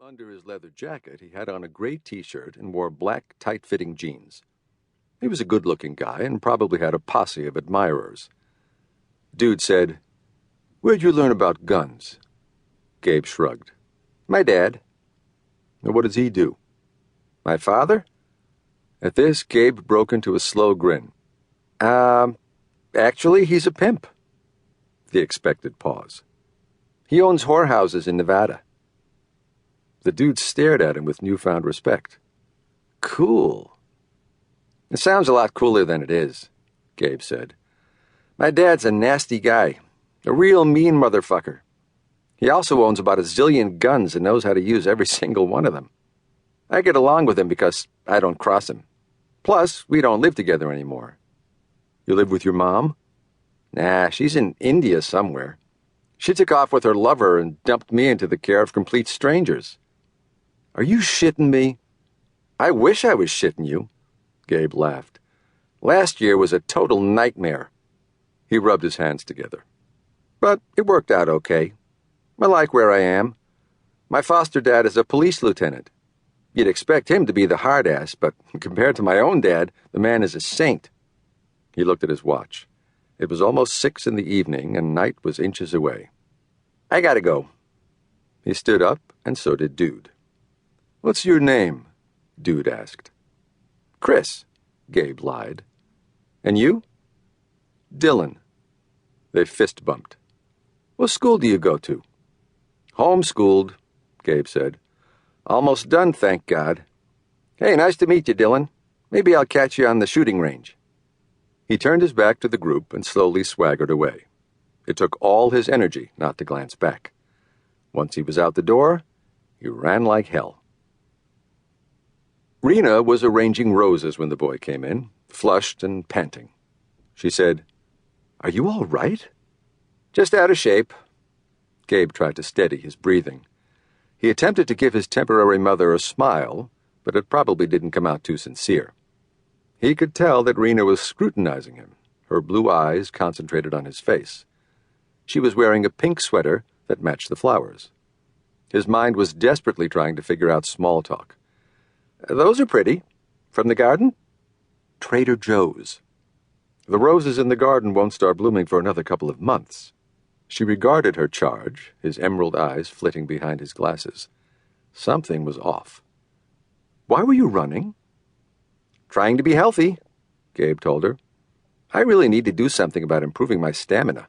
Under his leather jacket, he had on a gray t-shirt and wore black, tight-fitting jeans. He was a good-looking guy and probably had a posse of admirers. Dude said, "Where'd you learn about guns?" Gabe shrugged. "My dad." "Now what does he do?" "My father?" At this, Gabe broke into a slow grin. Actually, he's a pimp." The expected pause. "He owns whorehouses in Nevada." The dude stared at him with newfound respect. "Cool." "It sounds a lot cooler than it is," Gabe said. "My dad's a nasty guy, a real mean motherfucker. He also owns about a zillion guns and knows how to use every single one of them. I get along with him because I don't cross him. Plus, we don't live together anymore." "You live with your mom?" "Nah, she's in India somewhere. She took off with her lover and dumped me into the care of complete strangers." "Are you shitting me?" "I wish I was shitting you," Gabe laughed. "Last year was a total nightmare." He rubbed his hands together. "But it worked out okay. I like where I am. My foster dad is a police lieutenant. You'd expect him to be the hard ass, but compared to my own dad, the man is a saint." He looked at his watch. It was almost 6 in the evening, and night was inches away. "I gotta go." He stood up, and so did Dude. "What's your name?" Dude asked. "Chris," Gabe lied. "And you?" "Dylan." They fist bumped. "What school do you go to?" "Homeschooled," Gabe said. "Almost done, thank God. Hey, nice to meet you, Dylan. Maybe I'll catch you on the shooting range." He turned his back to the group and slowly swaggered away. It took all his energy not to glance back. Once he was out the door, he ran like hell. Rina was arranging roses when the boy came in, flushed and panting. She said, "Are you all right?" "Just out of shape." Gabe tried to steady his breathing. He attempted to give his temporary mother a smile, but it probably didn't come out too sincere. He could tell that Rina was scrutinizing him, her blue eyes concentrated on his face. She was wearing a pink sweater that matched the flowers. His mind was desperately trying to figure out small talk. "Those are pretty. From the garden?" "Trader Joe's." "The roses in the garden won't start blooming for another couple of months." She regarded her charge, his emerald eyes flitting behind his glasses. Something was off. "Why were you running?" "Trying to be healthy," Gabe told her. "I really need to do something about improving my stamina."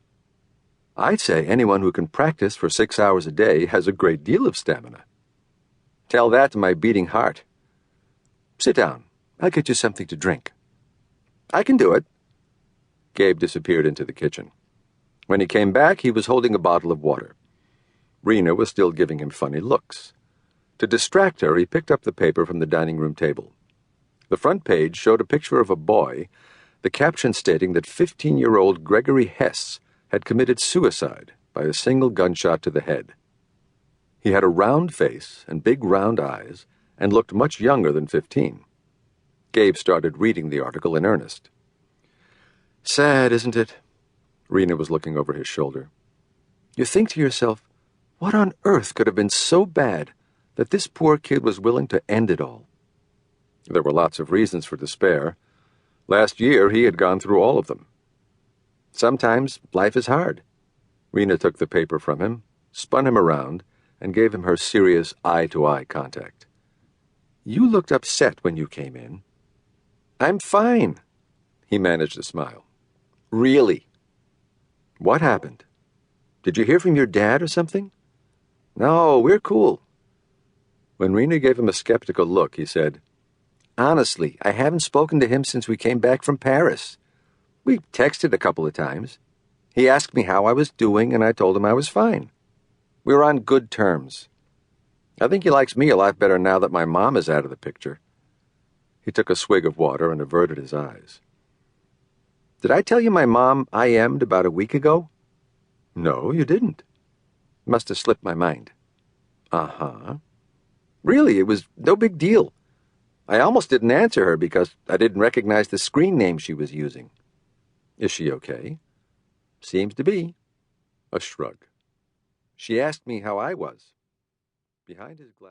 "I'd say anyone who can practice for 6 hours a day has a great deal of stamina." "Tell that to my beating heart." "Sit down. I'll get you something to drink." "I can do it." Gabe disappeared into the kitchen. When he came back, he was holding a bottle of water. Rina was still giving him funny looks. To distract her, he picked up the paper from the dining room table. The front page showed a picture of a boy, the caption stating that 15-year-old Gregory Hess had committed suicide by a single gunshot to the head. He had a round face and big round eyes and looked much younger than 15. Gabe started reading the article in earnest. "Sad, isn't it?" Rina was looking over his shoulder. "You think to yourself, what on earth could have been so bad that this poor kid was willing to end it all?" There were lots of reasons for despair. Last year, he had gone through all of them. "Sometimes life is hard." Rina took the paper from him, spun him around, and gave him her serious eye-to-eye contact. "You looked upset when you came in." "I'm fine." He managed a smile. "Really." "What happened? Did you hear from your dad or something?" "No, we're cool." When Rina gave him a skeptical look, he said, "Honestly, I haven't spoken to him since we came back from Paris. We texted a couple of times. He asked me how I was doing, and I told him I was fine. We were on good terms. I think he likes me a lot better now that my mom is out of the picture." He took a swig of water and averted his eyes. "Did I tell you my mom IM'd about a week ago?" "No, you didn't." "Must have slipped my mind." "Uh-huh." "Really, it was no big deal. I almost didn't answer her because I didn't recognize the screen name she was using." "Is she okay?" "Seems to be." A shrug. "She asked me how I was." Behind his glass